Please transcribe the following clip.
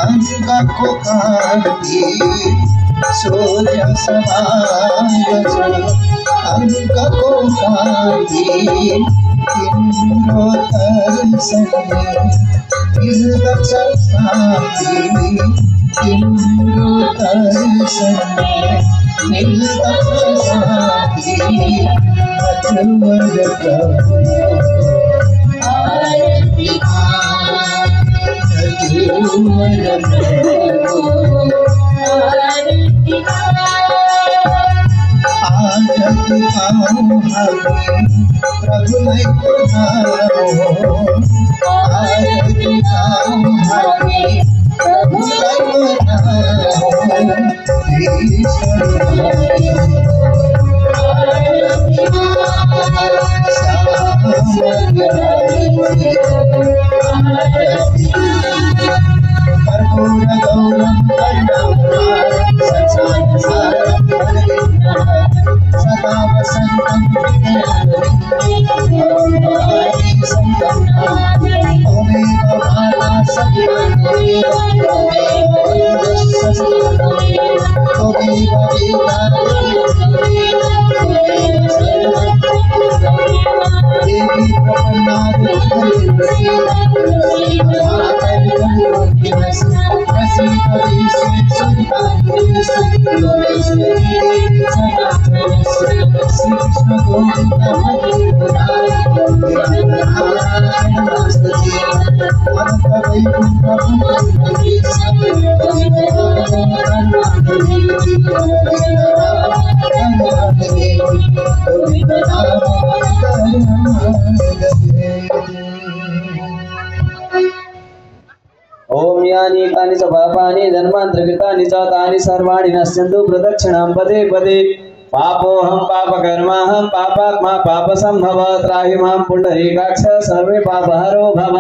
अंगको कान्ति सूर्य समाज अंगको कान्ति तिम्रो दर्शनले मिल्दछ शान्ति तिम्रो दर्शनले मिल्दछ शान्ति अजवर प्रभु आरती प्रभुलाई ओम यानि कानि च पापानि जन्मान्तरकृतानि च तानि सर्वाणि नश्यन्तु प्रदक्षिणां पदे पदे पापोऽहं पापकर्माहं पापात्मा पापसम्भव त्राहि मां पुण्डरीकाक्ष सर्वे पापहरो भव।